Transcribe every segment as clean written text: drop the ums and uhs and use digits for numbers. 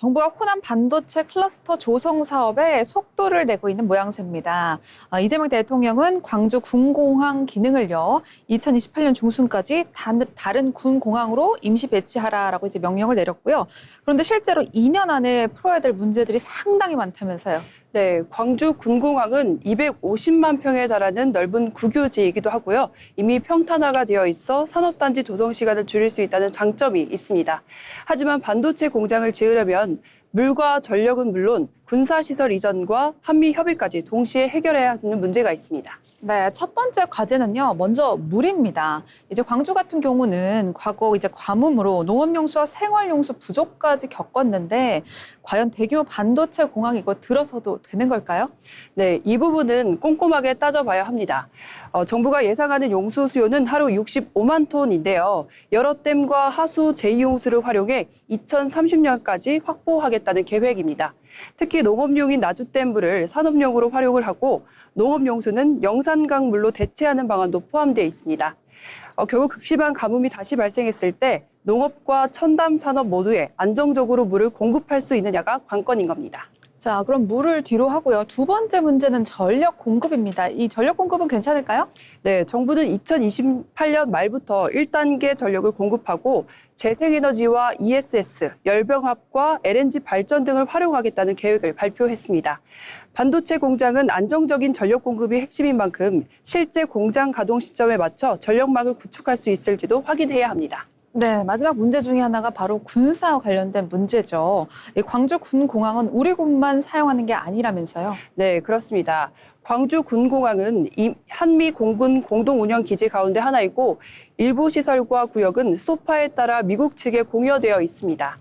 정부가 호남 반도체 클러스터 조성 사업에 속도를 내고 있는 모양새입니다. 이재명 대통령은 광주 군공항 기능을요, 2028년 중순까지 다른 군 공항으로 임시 배치하라라고 이제 명령을 내렸고요. 그런데 실제로 2년 안에 풀어야 될 문제들이 상당히 많다면서요. 네, 광주 군공항은 250만 평에 달하는 넓은 국유지이기도 하고요. 이미 평탄화가 되어 있어 산업단지 조성 시간을 줄일 수 있다는 장점이 있습니다. 하지만 반도체 공장을 지으려면 물과 전력은 물론 군사시설 이전과 한미 협의까지 동시에 해결해야 하는 문제가 있습니다. 네, 첫 번째 과제는요, 먼저 물입니다. 이제 광주 같은 경우는 과거 이제 가뭄으로 농업용수와 생활용수 부족까지 겪었는데, 과연 대규모 반도체 공항 이거 들어서도 되는 걸까요? 네, 이 부분은 꼼꼼하게 따져봐야 합니다. 정부가 예상하는 용수 수요는 하루 65만 톤인데요. 여러 댐과 하수 제2용수를 활용해 2030년까지 확보하겠다는 계획입니다. 특히 농업용인 나주댐 물을 산업용으로 활용을 하고 농업용수는 영산강 물로 대체하는 방안도 포함되어 있습니다. 결국 극심한 가뭄이 다시 발생했을 때 농업과 첨단 산업 모두에 안정적으로 물을 공급할 수 있느냐가 관건인 겁니다. 자, 그럼 물을 뒤로 하고요. 두 번째 문제는 전력 공급입니다. 이 전력 공급은 괜찮을까요? 네, 정부는 2028년 말부터 1단계 전력을 공급하고 재생에너지와 ESS, 열병합과 LNG 발전 등을 활용하겠다는 계획을 발표했습니다. 반도체 공장은 안정적인 전력 공급이 핵심인 만큼 실제 공장 가동 시점에 맞춰 전력망을 구축할 수 있을지도 확인해야 합니다. 네, 마지막 문제 중에 하나가 바로 군사와 관련된 문제죠. 이 광주 군공항은 우리 군만 사용하는 게 아니라면서요. 네, 그렇습니다. 광주 군공항은 한미 공군 공동운영 기지 가운데 하나이고 일부 시설과 구역은 소파에 따라 미국 측에 공여되어 있습니다.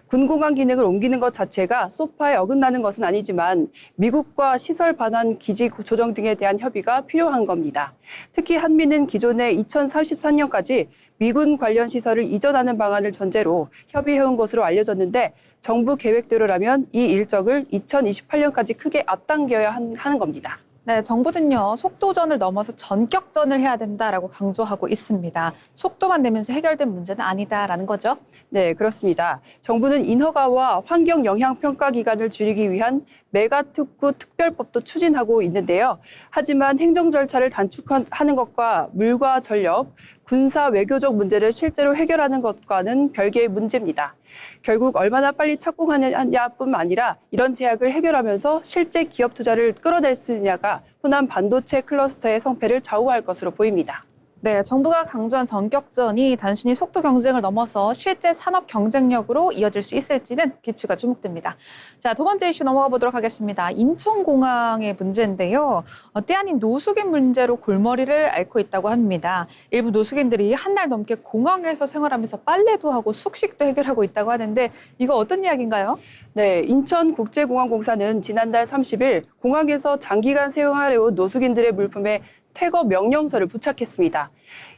군공항 기능을 옮기는 것 자체가 소파에 어긋나는 것은 아니지만 미국과 시설 반환 기지 조정 등에 대한 협의가 필요한 겁니다. 특히 한미는 기존에 2034년까지 미군 관련 시설을 이전하는 방안을 전제로 협의해온 것으로 알려졌는데 정부 계획대로라면 이 일정을 2028년까지 크게 앞당겨야 하는 겁니다. 네, 정부는요, 속도전을 넘어서 전격전을 해야 된다라고 강조하고 있습니다. 속도만 내면서 해결된 문제는 아니다라는 거죠. 네, 그렇습니다. 정부는 인허가와 환경 영향 평가 기간을 줄이기 위한 메가특구 특별법도 추진하고 있는데요. 하지만 행정 절차를 단축하는 것과 물과 전력, 군사 외교적 문제를 실제로 해결하는 것과는 별개의 문제입니다. 결국 얼마나 빨리 착공하느냐뿐만 아니라 이런 제약을 해결하면서 실제 기업 투자를 끌어낼 수 있느냐가 호남 반도체 클러스터의 성패를 좌우할 것으로 보입니다. 네, 정부가 강조한 전격전이 단순히 속도 경쟁을 넘어서 실제 산업 경쟁력으로 이어질 수 있을지는 귀추가 주목됩니다. 자, 두 번째 이슈 넘어가 보도록 하겠습니다. 인천공항의 문제인데요. 때 아닌 노숙인 문제로 골머리를 앓고 있다고 합니다. 일부 노숙인들이 한 달 넘게 공항에서 생활하면서 빨래도 하고 숙식도 해결하고 있다고 하는데 이거 어떤 이야기인가요? 네, 인천국제공항공사는 지난달 30일 공항에서 장기간 생활해온 노숙인들의 물품에 퇴거 명령서를 부착했습니다.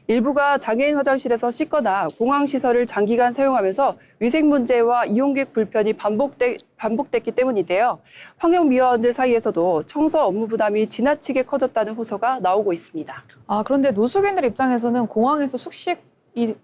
일부가 장애인 화장실에서 씻거나 공항시설을 장기간 사용하면서 위생 문제와 이용객 불편이 반복됐기 때문인데요. 환경미화원들 사이에서도 청소 업무 부담이 지나치게 커졌다는 호소가 나오고 있습니다. 그런데 노숙인들 입장에서는 공항에서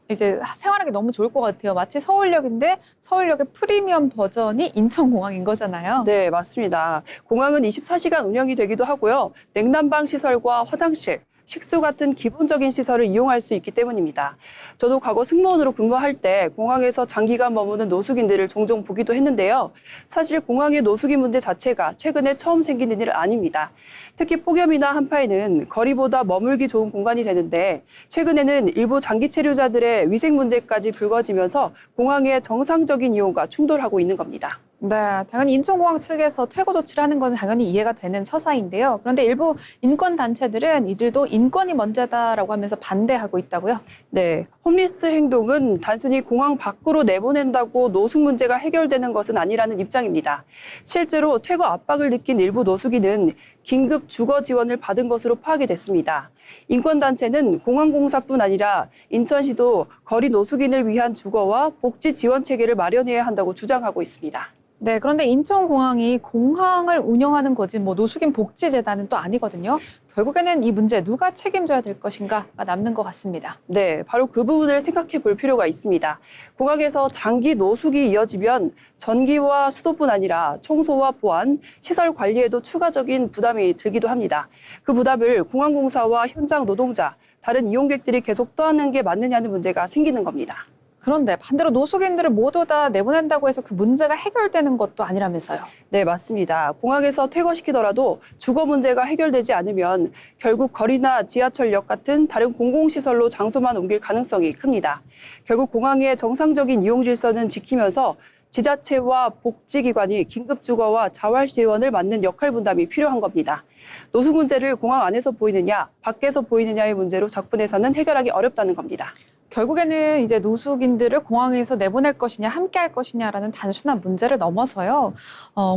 이제 생활하기 너무 좋을 것 같아요. 마치 서울역인데 서울역의 프리미엄 버전이 인천공항인 거잖아요. 네, 맞습니다. 공항은 24시간 운영이 되기도 하고요. 냉난방 시설과 화장실, 식수 같은 기본적인 시설을 이용할 수 있기 때문입니다. 저도 과거 승무원으로 근무할 때 공항에서 장기간 머무는 노숙인들을 종종 보기도 했는데요. 사실 공항의 노숙인 문제 자체가 최근에 처음 생기는 일 아닙니다. 특히 폭염이나 한파에는 거리보다 머물기 좋은 공간이 되는데 최근에는 일부 장기 체류자들의 위생 문제까지 불거지면서 공항의 정상적인 이용과 충돌하고 있는 겁니다. 네, 당연히 인천공항 측에서 퇴거 조치를 하는 건 당연히 이해가 되는 처사인데요. 그런데 일부 인권단체들은 이들도 인권이 먼저다라고 하면서 반대하고 있다고요? 네, 홈리스 행동은 단순히 공항 밖으로 내보낸다고 노숙 문제가 해결되는 것은 아니라는 입장입니다. 실제로 퇴거 압박을 느낀 일부 노숙인은 긴급 주거 지원을 받은 것으로 파악이 됐습니다. 인권단체는 공항공사뿐 아니라 인천시도 거리 노숙인을 위한 주거와 복지 지원 체계를 마련해야 한다고 주장하고 있습니다. 네, 그런데 인천공항이 공항을 운영하는 거지 뭐 노숙인 복지재단은 또 아니거든요. 결국에는 이 문제 누가 책임져야 될 것인가가 남는 것 같습니다. 네, 바로 그 부분을 생각해 볼 필요가 있습니다. 공항에서 장기 노숙이 이어지면 전기와 수도뿐 아니라 청소와 보안, 시설 관리에도 추가적인 부담이 들기도 합니다. 그 부담을 공항공사와 현장 노동자, 다른 이용객들이 계속 떠안는 게 맞느냐는 문제가 생기는 겁니다. 그런데 반대로 노숙인들을 모두 다 내보낸다고 해서 그 문제가 해결되는 것도 아니라면서요. 네, 맞습니다. 공항에서 퇴거시키더라도 주거 문제가 해결되지 않으면 결국 거리나 지하철역 같은 다른 공공시설로 장소만 옮길 가능성이 큽니다. 결국 공항의 정상적인 이용 질서는 지키면서 지자체와 복지기관이 긴급 주거와 자활 지원을 맡는 역할 분담이 필요한 겁니다. 노숙 문제를 공항 안에서 보이느냐, 밖에서 보이느냐의 문제로 작품에서는 해결하기 어렵다는 겁니다. 결국에는 이제 노숙인들을 공항에서 내보낼 것이냐, 함께 할 것이냐라는 단순한 문제를 넘어서요.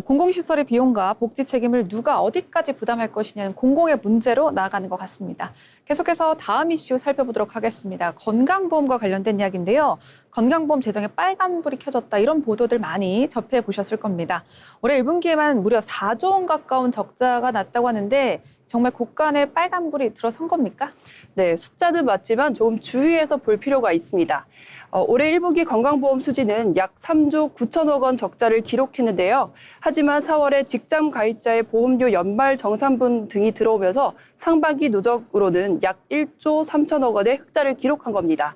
공공시설의 비용과 복지 책임을 누가 어디까지 부담할 것이냐는 공공의 문제로 나아가는 것 같습니다. 계속해서 다음 이슈 살펴보도록 하겠습니다. 건강보험과 관련된 이야기인데요. 건강보험 재정에 빨간불이 켜졌다 이런 보도들 많이 접해보셨을 겁니다. 올해 1분기에만 무려 4조 원 가까운 적자가 났다고 하는데 정말 곳간에 빨간불이 들어선 겁니까? 네, 숫자는 맞지만 조금 주의해서 볼 필요가 있습니다. 올해 1분기 건강보험 수지는 약 3조 9천억 원 적자를 기록했는데요. 하지만 4월에 직장 가입자의 보험료 연말 정산분 등이 들어오면서 상반기 누적으로는 약 1조 3천억 원의 흑자를 기록한 겁니다.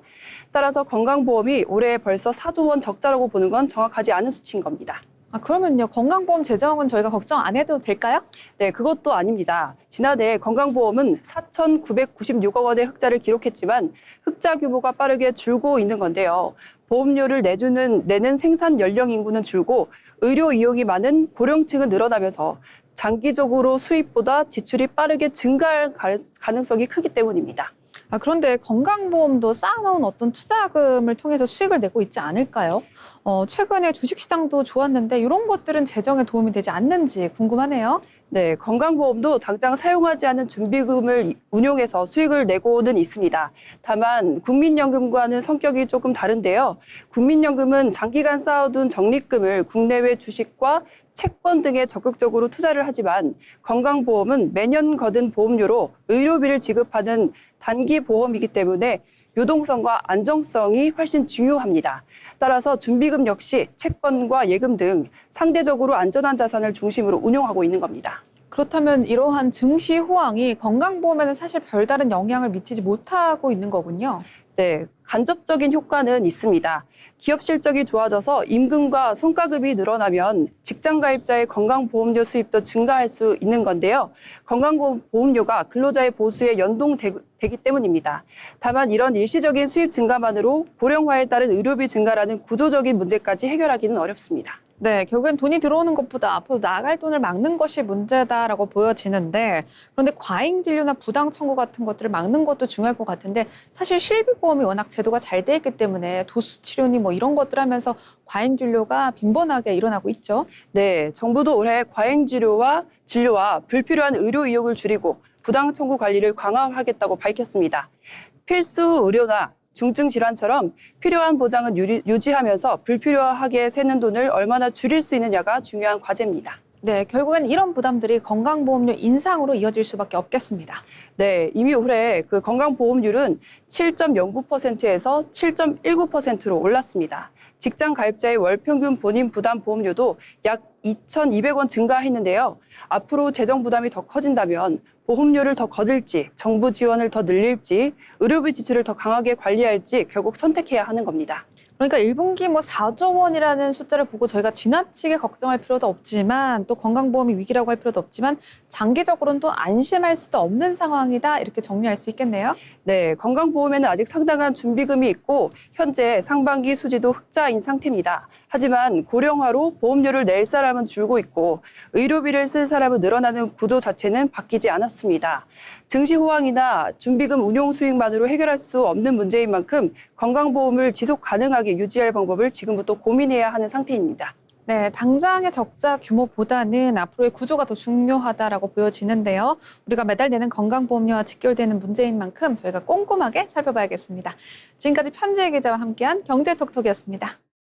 따라서 건강보험이 올해 벌써 4조 원 적자라고 보는 건 정확하지 않은 수치인 겁니다. 그러면요. 건강보험 재정은 저희가 걱정 안 해도 될까요? 네, 그것도 아닙니다. 지난해 건강보험은 4,996억 원의 흑자를 기록했지만 흑자 규모가 빠르게 줄고 있는 건데요. 보험료를 내는 생산 연령 인구는 줄고 의료 이용이 많은 고령층은 늘어나면서 장기적으로 수입보다 지출이 빠르게 증가할 가능성이 크기 때문입니다. 그런데 건강보험도 쌓아놓은 어떤 투자금을 통해서 수익을 내고 있지 않을까요? 최근에 주식시장도 좋았는데 이런 것들은 재정에 도움이 되지 않는지 궁금하네요. 네, 건강보험도 당장 사용하지 않은 준비금을 운용해서 수익을 내고는 있습니다. 다만 국민연금과는 성격이 조금 다른데요. 국민연금은 장기간 쌓아둔 적립금을 국내외 주식과 채권 등에 적극적으로 투자를 하지만 건강보험은 매년 거둔 보험료로 의료비를 지급하는 단기 보험이기 때문에 유동성과 안정성이 훨씬 중요합니다. 따라서 준비금 역시 채권과 예금 등 상대적으로 안전한 자산을 중심으로 운용하고 있는 겁니다. 그렇다면 이러한 증시 호황이 건강보험에는 사실 별다른 영향을 미치지 못하고 있는 거군요. 네, 간접적인 효과는 있습니다. 기업 실적이 좋아져서 임금과 성과급이 늘어나면 직장 가입자의 건강보험료 수입도 증가할 수 있는 건데요. 건강보험료가 근로자의 보수에 연동되기 때문입니다. 다만 이런 일시적인 수입 증가만으로 고령화에 따른 의료비 증가라는 구조적인 문제까지 해결하기는 어렵습니다. 네, 결국엔 돈이 들어오는 것보다 앞으로 나갈 돈을 막는 것이 문제다라고 보여지는데 그런데 과잉 진료나 부당 청구 같은 것들을 막는 것도 중요할 것 같은데 사실 실비보험이 워낙 제도가 잘 돼 있기 때문에 도수 치료니 뭐 이런 것들 하면서 과잉 진료가 빈번하게 일어나고 있죠. 네, 정부도 올해 과잉 진료와 불필요한 의료 이용을 줄이고 부당 청구 관리를 강화하겠다고 밝혔습니다. 필수 의료나 중증 질환처럼 필요한 보장은 유지하면서 불필요하게 새는 돈을 얼마나 줄일 수 있느냐가 중요한 과제입니다. 네, 결국엔 이런 부담들이 건강보험료 인상으로 이어질 수밖에 없겠습니다. 네, 이미 올해 그 건강보험률은 7.09%에서 7.19%로 올랐습니다. 직장 가입자의 월 평균 본인 부담 보험료도 약 2,200원 증가했는데요. 앞으로 재정 부담이 더 커진다면 보험료를 더 거둘지, 정부 지원을 더 늘릴지, 의료비 지출을 더 강하게 관리할지 결국 선택해야 하는 겁니다. 그러니까 1분기 4조 원이라는 숫자를 보고 저희가 지나치게 걱정할 필요도 없지만 또 건강보험이 위기라고 할 필요도 없지만 장기적으로는 또 안심할 수도 없는 상황이다 이렇게 정리할 수 있겠네요. 네, 건강보험에는 아직 상당한 준비금이 있고 현재 상반기 수지도 흑자인 상태입니다. 하지만 고령화로 보험료를 낼 사람은 줄고 있고 의료비를 쓸 사람은 늘어나는 구조 자체는 바뀌지 않았습니다. 증시 호황이나 준비금 운용 수익만으로 해결할 수 없는 문제인 만큼 건강보험을 지속 가능하게 유지할 방법을 지금부터 고민해야 하는 상태입니다. 네, 당장의 적자 규모보다는 앞으로의 구조가 더 중요하다라고 보여지는데요. 우리가 매달 내는 건강보험료와 직결되는 문제인 만큼 저희가 꼼꼼하게 살펴봐야겠습니다. 지금까지 편지혜 기자와 함께한 경제톡톡이었습니다.